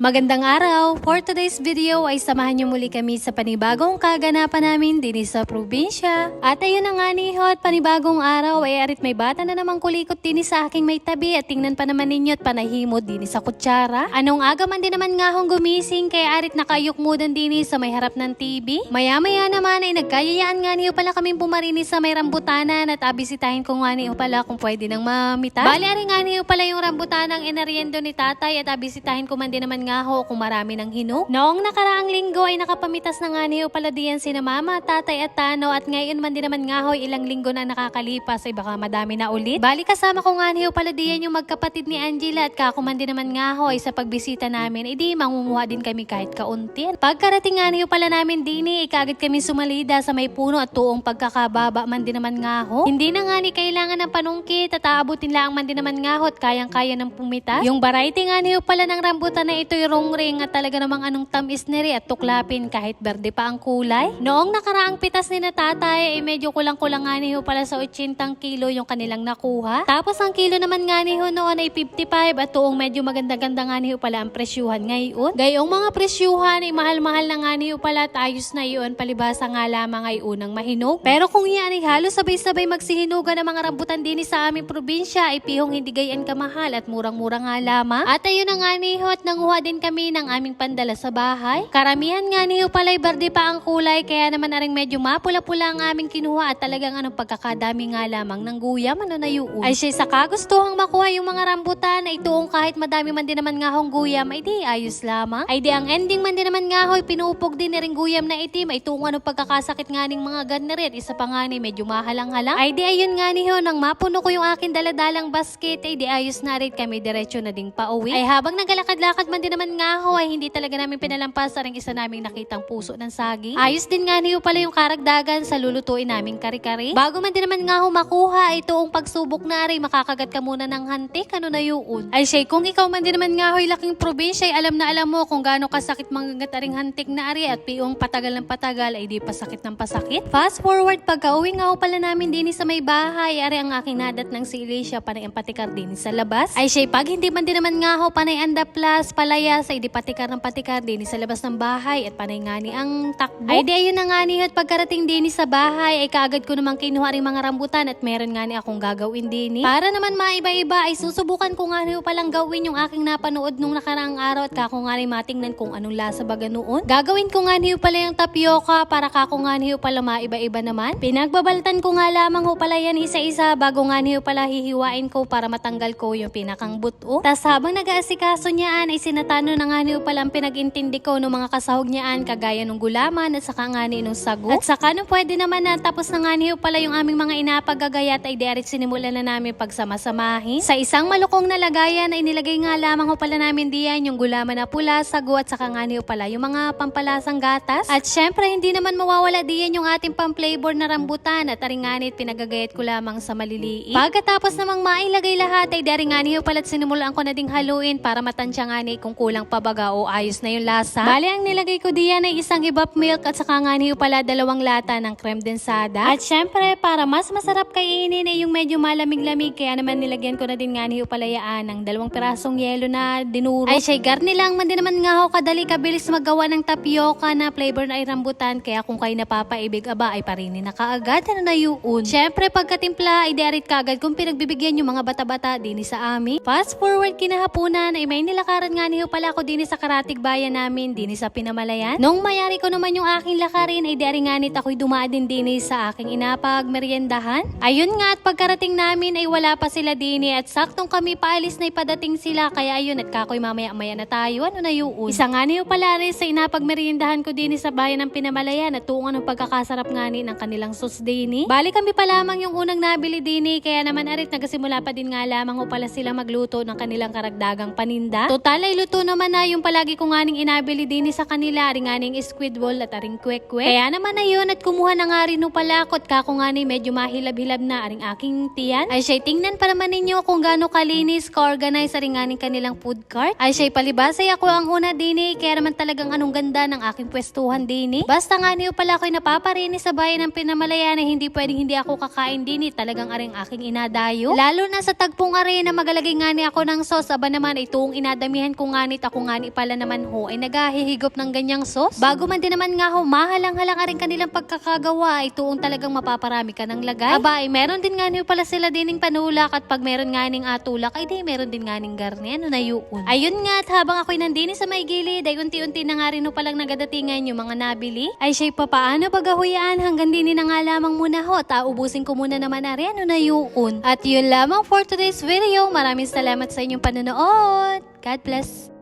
Magandang araw! For today's video ay samahan niyo muli kami sa panibagong kaganapan namin din sa probinsya. At ayun na nga ni Hot, panibagong araw ay arit may bata na namang kulikot din sa aking may tabi at tingnan pa naman ninyo at panahimod din sa kutsara. Anong aga man din naman nga akong gumising kaya arit nakayuk mudan din sa may harap ng TV. Maya-maya naman ay nagkayayaan nga niyo pala kaming pumarinis sa may rambutanan at abisitahin ko nga niyo pala kung pwede nang mamita. Bali ari nga niyo pala yung rambutanang inariendo ni tatay at abisitahin ko man din naman nga ho kung marami ng hinog. Noong nakaraang linggo ay nakapamitas na nga niyo pala diyan sina mama, tatay at tano at ngayon man din naman nga ho ilang linggo na nakakalipas ay baka madami na ulit. Bali kasama ko nga niyo pala diyan yung magkapatid ni Angela at kako man din naman nga ho ay sa pagbisita namin edi mangunguha din kami kahit kaunti. Pagkarating nga niyo pala namin din ikagad kami sumalida sa may puno at tuong pagkakababa man din naman nga ho. Hindi na nga ni kailangan ng panungkit at aabutin lang man din naman nga ho at kayang-kaya ng pumitas. Yung variety nga niyo pala ng rambutan na ito yung ring at talaga namang anong tamis neri at tuklapin kahit berde pa ang kulay. Noong nakaraang pitas ni na tatay ay medyo kulang-kulang nga niyo pala sa 80 kilo yung kanilang nakuha. Tapos ang kilo naman nga niyo noon ay 55 at tuong medyo maganda-ganda nga niyo pala ang presyuhan ngayon. Gayong mga presyuhan ay mahal-mahal na nga niyo pala at ayos na yun palibasa nga lamang ay unang mahinog. Pero kung yan ay halos sabay-sabay magsihinugan ng mga rambutan din sa aming probinsya ay pihong hindi gayan kamahal at murang-mura nga lamang. At ayun na nga niyo at nanguha din kami ng aming pandala sa bahay. Karamihan nga niyo pala'y berde pa ang kulay kaya naman aring medyo mapula-pula ang aming kinuha at talagang anong pagkakadami nga lamang ng guyam na yun. Ay siya sa kagustuhang makuha yung mga rambutan ay tuong kahit madami man din naman nga hong guyam ay di ayos lamang. Ay di ang ending man din naman nga ho'y pinupog din na rin guyam na itim ay tuong anong pagkakasakit nga ning mga ganeret isa pa nga ni medyo mahalang-halang. Ay di ayun nga niyo nang mapuno ko yung akin daladalang basket ay di ayos na rin kami diretso na ding pauwi. Ay habang nagalakad-lakad man din naman nga ho ay hindi talaga namin pinalampas ang isa naming nakitang puso ng saging. Ayos din nga niyo pala yung karagdagan sa lulutuin naming kari-kari. Bago man din naman nga ho makuha ito ang pagsubok na rin makakagat ka muna ng hantik na yun. Ay shay kung ikaw man din naman nga ho'y laking probinsya ay alam na alam mo kung gaano kasakit manggagat aring hantik na ari at piyong patagal ng patagal ay di pasakit ng pasakit. Fast forward pagka-uwi nga ho pala namin din sa may bahay ari ang aking nadat ng si Alicia panay ang patikar din sa labas. Ay shay pag hindi man din naman nga ho panay anda plus palayas ay di patikar ng patikar din sa labas ng bahay at panay nga ni ang takbo. Ay di ayun na nga ni at pagkarating din sa bahay ay kaagad ko namang kinuha ring mga rambutan at meron nga ni akong gagawin din. Para naman maiba-iba ay susubukan ko nga ni palang gawin yung aking napanood nung nakaraang araw at kako nga ni matingnan kung anong lasa baga noon. Gagawin ko nga ni pala yung tapioca para kako nga ni pala maiba-iba naman. Pinagbabaltan ko nga lamang ho pala yan isa-isa bago nga ni pala hihiwain ko para matanggal ko yung pinakang buto. Tas habang nag-aasikaso niyaan ay sinatano na nga ni pala ang pinag-intindi ko ng mga kasahog niyaan kagaya ng gulaman at saka nga ni nung sago. At saka nung pwede naman na tapos na nga ni pala yung aming mga inapagagayat ay direct sinimulan na namin pagsama-samahin. Sa isang malukong na lagayan ay nilagay nga lamang ho pala namin diyan yung gulaman na pula, sago at saka nga ni pala yung mga pampalasang gatas. At syempre hindi naman mawawala diyan yung ating pang-flavor na rambutan at aringanit pinagagayat ko lamang sa maliliit. Pagkatapos namang mailagay lahat ay dari nga ni pala at sinimulan ko na ding haluin para matansya nga ni kung kulang pa baga o ayos na yung lasa. Bali ang nilagay ko diyan ay isang hibap milk at saka nga niyo pala 2 lata ng creme densada. At syempre para mas masarap kainin ay yung medyo malamig-lamig kaya naman nilagyan ko na din nga niyo pala yaan ng 2 pirasong yelo na dinuro. Ay siya garni lang man din naman nga ho kadali kabilis magawa ng tapioca na flavor na ay rambutan kaya kung kayo napapaibig aba ay parinin na kaagad na yun. Syempre pagkatimpla ay diarit kaagad kung pinagbibigyan yung mga bata-bata din sa amin. Fast forward kinahapunan ay may nilakaran nga niyo pala ako din sa karatig bayan namin din sa Pinamalayan. Nung mayari ko naman yung aking lakarin ay dari nganit ako'y dumaadin din sa aking inapag meriendahan. Ayun nga at pagkarating namin ay wala pa sila din at saktong kami paalis na ipadating sila kaya ayun at kako'y mamaya-maya na tayo na yun. Isa nga niyo pala rin sa inapag meriendahan ko din sa bayan ng Pinamalayan at tuungan ng pagkakasarap nga ni ng kanilang sus din. Bali kami pa lamang yung unang nabili din kaya naman arit nagasimula pa din nga lamang ho pala sila magluto ng kanilang karagdagang paninda. Total ay luto naman na yung palagi ko nga ning inabili din sa kanila aring nga ning squid ball at aring kwek-kwek. Kaya naman ayun at kumuha na nga rin pala ako at kako nga ni medyo mahilab-hilab na aring aking tiyan. Ay siya tingnan pa naman ninyo kung gaano kalinis ka-organize aring nga ning kanilang food cart. Ay siya palibasay ako ang una din kaya naman talagang anong ganda ng aking pwestuhan din. Basta nga niyo pala ako'y napaparinis sa bayan ng Pinamalayan na hindi pwedeng hindi ako kakain din talagang aring aking inadayo. Lalo na sa tagpong are na magalagay nga ni ako ng sauce aba naman ay tuong inadamihan ko nga ngunit ako nga ni pala naman ho ay naghahihigop ng ganyang sauce. Bago man din naman nga ho, mahalang-halang rin kanilang pagkakagawa ay tuong talagang mapaparami ka ng lagay. Aba, ay meron din nga niyo pala sila dining panulak at pag meron nga ning atulak ay di meron din nga ning garni. Ano na yun? Ayun nga, at habang ako'y nandini sa may gilid ay unti-unti na nga rin ho palang nagadatingan yung mga nabili. Ay siya'y papaano pagahuyaan hanggang dini na nga lamang muna ho. Ubusin ko muna naman na rin. Ano na yun? At yun lamang for today's video. Maraming salamat sa inyong panonood. God bless.